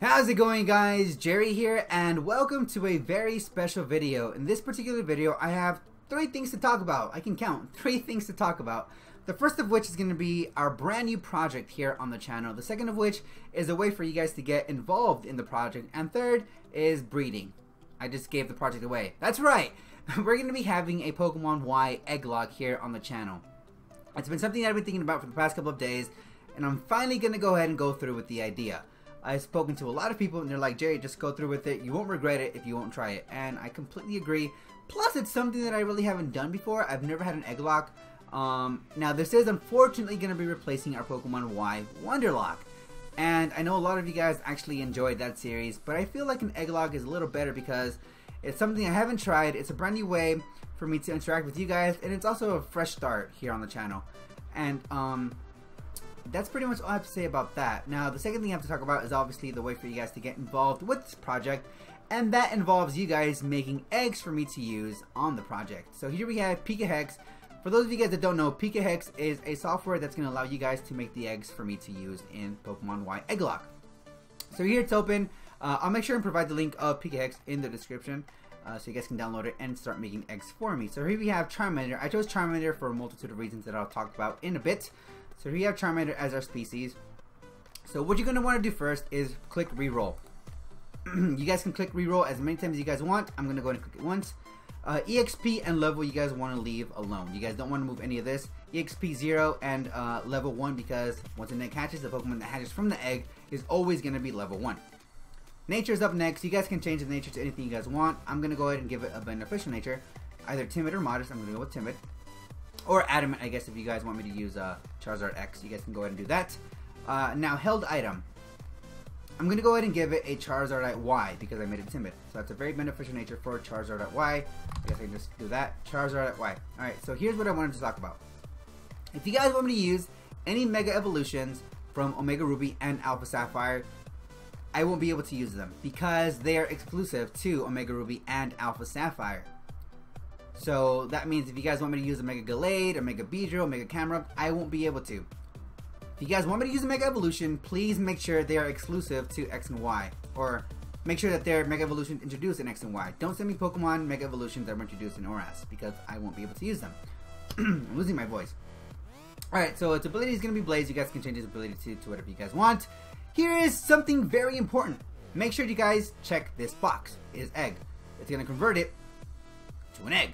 How's it going, guys? Jerry here, and welcome to a very special video. In this particular video, I have 3 things to talk about. I can count 3 things to talk about. The first of which is going to be our brand new project here on the channel. The second of which is a way for you guys to get involved in the project. And third is breeding. I just gave the project away. That's right! We're going to be having a Pokemon Y Egglocke here on the channel. It's been something that I've been thinking about for the past couple of days, and I'm finally going to go ahead and go through with the idea. I've spoken to a lot of people and they're like, Jerry, just go through with it. You won't regret it if you won't try it. And I completely agree. Plus, it's something that I really haven't done before. I've never had an Egglocke. Now, this is unfortunately going to be replacing our Pokemon Y Wonderlock. And I know a lot of you guys actually enjoyed that series, but I feel like an Egglocke is a little better because it's something I haven't tried. It's a brand new way for me to interact with you guys, and it's also a fresh start here on the channel. And, that's pretty much all I have to say about that. Now, the second thing I have to talk about is obviously the way for you guys to get involved with this project, and that involves you guys making eggs for me to use on the project. So here we have Pika Hex. For those of you guys that don't know, Pika Hex is a software that's going to allow you guys to make the eggs for me to use in Pokemon Y Egglocke. So here it's open. I'll make sure and provide the link of Pika Hex in the description, so you guys can download it and start making eggs for me. So here we have Charmander. I chose Charmander for a multitude of reasons that I'll talk about in a bit. So here we have Charmander as our species. So what you're going to want to do first is click reroll. You guys can click reroll as many times as you guys want. I'm going to go ahead and click it once. EXP and level you guys want to leave alone. You guys don't want to move any of this. EXP 0 and level 1, because once an egg hatches, the Pokemon that hatches from the egg is always going to be level 1. Nature is up next. You guys can change the nature to anything you guys want. I'm going to go ahead and give it a beneficial nature. Either timid or modest. I'm going to go with timid. Or adamant, I guess, if you guys want me to use Charizard X, you guys can go ahead and do that. Now, held item. I'm going to go ahead and give it a Charizard Y because I made it timid. So that's a very beneficial nature for Charizard Y. I guess I can just do that. Charizard Y. Alright, so here's what I wanted to talk about. If you guys want me to use any Mega Evolutions from Omega Ruby and Alpha Sapphire, I won't be able to use them because they are exclusive to Omega Ruby and Alpha Sapphire. So that means if you guys want me to use a Mega Gallade, a Mega Beedrill, a Mega Camera, I won't be able to. If you guys want me to use a Mega Evolution, please make sure they are exclusive to X and Y. Or make sure that they're Mega Evolutions introduced in X and Y. Don't send me Pokemon Mega Evolutions that were introduced in ORAS because I won't be able to use them. I'm losing my voice. Alright, so its ability is going to be Blaze. You guys can change its ability to whatever you guys want. Here is something very important. Make sure you guys check this box. It is egg. It's going to convert it to an egg.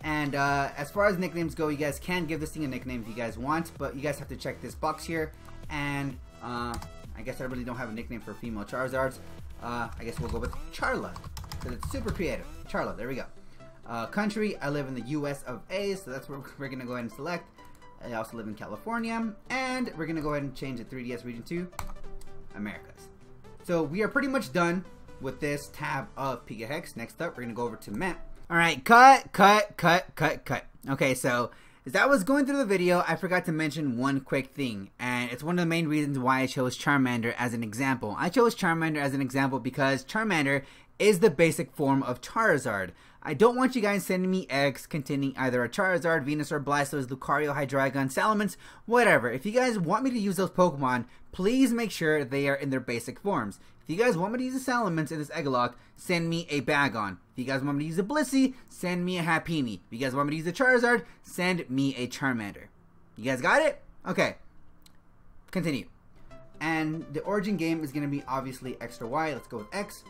And as far as nicknames go, you guys can give this thing a nickname if you guys want, but you guys have to check this box here. And I guess I really don't have a nickname for female Charizards. I guess we'll go with Charla, because it's super creative. Charla, there we go. Country, I live in the US of A, so that's where we're going to go ahead and select. I also live in California, and we're going to go ahead and change the 3DS region to Americas. So we are pretty much done with this tab of Pika Hex. Next up, we're going to go over to map. Alright, cut. Okay, so as I was going through the video, I forgot to mention one quick thing, and it's one of the main reasons why I chose Charmander as an example. I chose Charmander as an example because Charmander is the basic form of Charizard. I don't want you guys sending me eggs containing either a Charizard, Venusaur, Blastoise, Lucario, Hydreigon, Salamence, whatever. If you guys want me to use those Pokemon, please make sure they are in their basic forms. If you guys want me to use a Salamence in this Egglocke, send me a Bagon. If you guys want me to use a Blissey, send me a Happiny. If you guys want me to use a Charizard, send me a Charmander. You guys got it? Okay. Continue. And the origin game is going to be obviously X or Y. Let's go with X.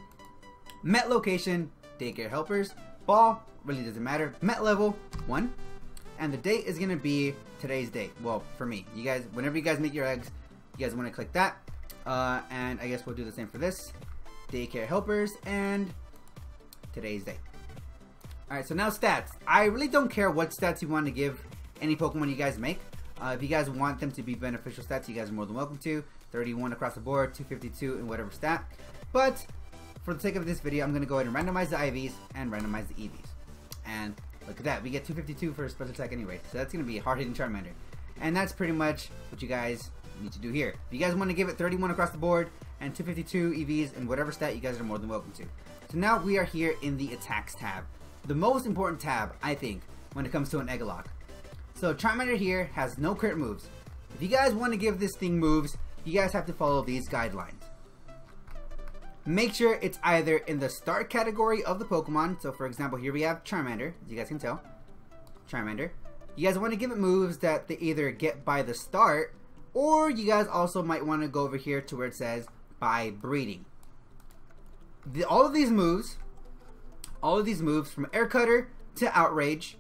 Met location, daycare helpers. Ball, really doesn't matter. Met level, 1. And the date is going to be today's date. Well, for me. You guys, whenever you guys make your eggs, you guys want to click that. And I guess we'll do the same for this. Daycare helpers and today's date. Alright, so now stats. I really don't care what stats you want to give any Pokemon you guys make. If you guys want them to be beneficial stats, you guys are more than welcome to. 31 across the board, 252 in whatever stat. But for the sake of this video, I'm going to go ahead and randomize the IVs and randomize the EVs. And look at that, we get 252 for a special attack anyway. So that's going to be a hard-hitting Charmander. And that's pretty much what you guys need to do here. If you guys want to give it 31 across the board and 252 EVs in whatever stat, you guys are more than welcome to. So now we are here in the attacks tab. The most important tab, I think, when it comes to an Egglocke. So Charmander here has no crit moves. If you guys want to give this thing moves, you guys have to follow these guidelines. make sure it's either in the start category of the Pokemon. So for example, here we have Charmander, as you guys can tell. Charmander. You guys want to give it moves that they either get by the start, or you guys also might want to go over here to where it says by breeding. All of these moves from Air Cutter to Outrage,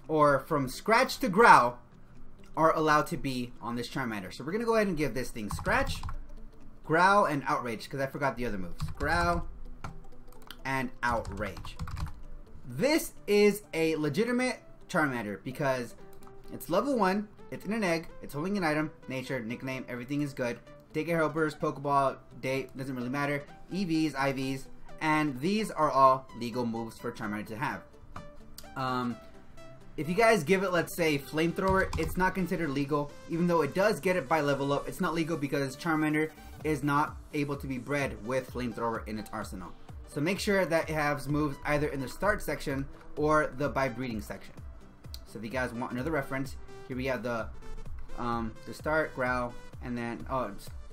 or from Scratch to Growl, are allowed to be on this Charmander. So we're going to go ahead and give this thing Scratch, Growl, and Outrage, because I forgot the other moves. Growl and Outrage. This is a legitimate Charmander because it's level 1, it's in an egg, it's holding an item, nature, nickname, everything is good. Daycare helpers, Pokeball, date, doesn't really matter. EVs, IVs, and these are all legal moves for Charmander to have. If you guys give it, let's say, Flamethrower, it's not considered legal. Even though it does get it by level up, it's not legal because Charmander is not able to be bred with Flamethrower in its arsenal. So make sure that it has moves either in the start section or the by breeding section. So if you guys want another reference, here we have the start, Growl, and then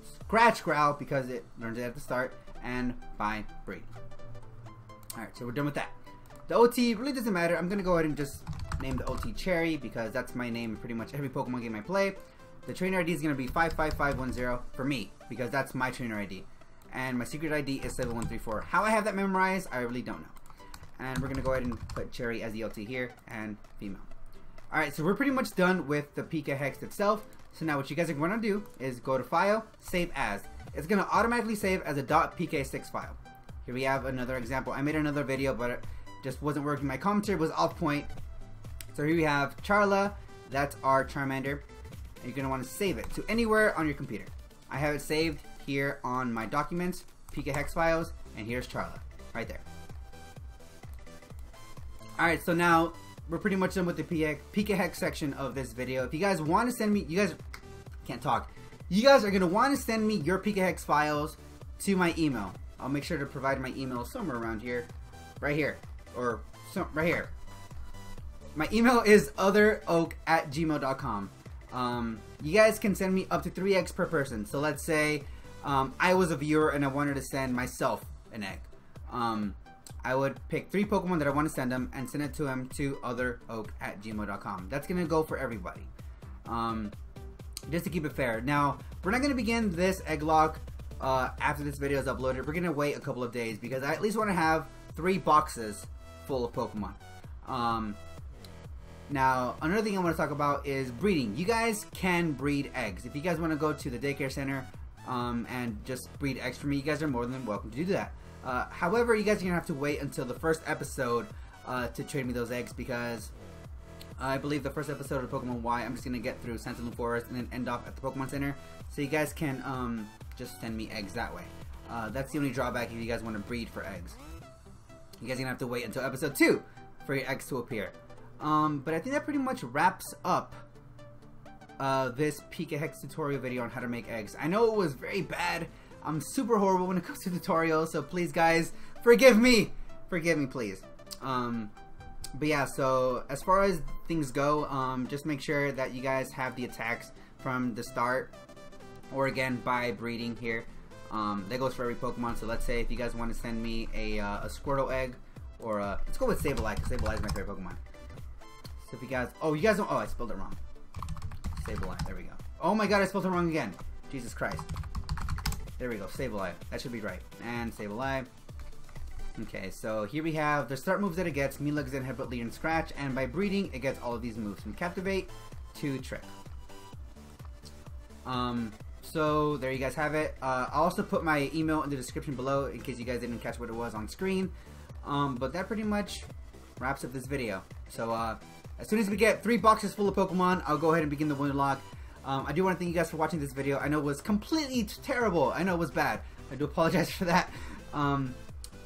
Scratch, Growl, because it learns it at the start, and by breeding. Alright, so we're done with that. The OT really doesn't matter. I'm going to go ahead and just name the OT Cherry because that's my name in pretty much every Pokemon game I play. The trainer ID is going to be 55510 for me because that's my trainer ID. And my secret ID is 7134. How I have that memorized, I really don't know. And we're going to go ahead and put Cherry as the LT here and female. Alright, so we're pretty much done with the Pika Hex itself. So now what you guys are going to do is go to File, Save As. It's going to automatically save as a .pk6 file. Here we have another example. I made another video, but it just wasn't working. My commentary was off point. So here we have Charla. That's our Charmander. And you're going to want to save it to anywhere on your computer. I have it saved here on my documents, Pika Hex files, and here's Charla, right there. Alright, so now we're pretty much done with the Pika Hex section of this video. If you guys want to send me, you guys can't talk. You guys are going to want to send me your Pika Hex files to my email. I'll make sure to provide my email somewhere around here, right here, or right here. My email is otheroak@gmail.com. You guys can send me up to 3 eggs per person. So let's say I was a viewer and I wanted to send myself an egg. I would pick 3 Pokemon that I want to send them and send it to them to otheroak@gmail.com. That's going to go for everybody. Just to keep it fair. Now, we're not going to begin this Egglocke after this video is uploaded. We're going to wait a couple of days because I at least want to have 3 boxes full of Pokemon. Now, another thing I want to talk about is breeding. You guys can breed eggs. If you guys want to go to the daycare center and just breed eggs for me, you guys are more than welcome to do that. However, you guys are going to have to wait until the first episode to trade me those eggs because I believe the first episode of Pokemon Y, I'm just going to get through Sentinel Forest and then end off at the Pokemon Center. So you guys can just send me eggs that way. That's the only drawback if you guys want to breed for eggs. You guys are going to have to wait until episode 2 for your eggs to appear. But I think that pretty much wraps up this Pika Hex tutorial video on how to make eggs. I know it was very bad. I'm super horrible when it comes to tutorials, so please guys, forgive me. Forgive me, please. But yeah, so as far as things go, just make sure that you guys have the attacks from the start, or again, by breeding here. That goes for every Pokemon, so let's say if you guys want to send me a Squirtle egg, or let's go with Sableye, because Sableye is my favorite Pokemon. So if you guys, you guys don't, I spelled it wrong. Sableye, there we go. Oh my god, I spelled it wrong again. Jesus Christ. There we go, Sableye. That should be right. And Sableye. Okay, so here we have the start moves that it gets: Mean Zen, Headbutt, Lead, and Scratch. And by breeding, it gets all of these moves from Captivate to Trick. So there you guys have it. I'll also put my email in the description below in case you guys didn't catch what it was on screen. But that pretty much wraps up this video. So as soon as we get 3 boxes full of Pokemon, I'll go ahead and begin the winner lock. I do want to thank you guys for watching this video. I know it was completely terrible. I know it was bad. I do apologize for that.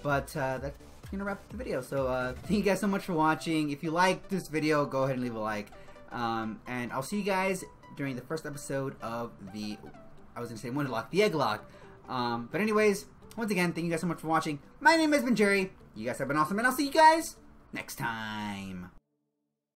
But that's gonna wrap up the video. So thank you guys so much for watching. If you liked this video, go ahead and leave a like. And I'll see you guys during the first episode of the, I was gonna say Wonderlock, the Egglocke. But anyways, once again, thank you guys so much for watching. My name has been Jerry. You guys have been awesome, and I'll see you guys next time.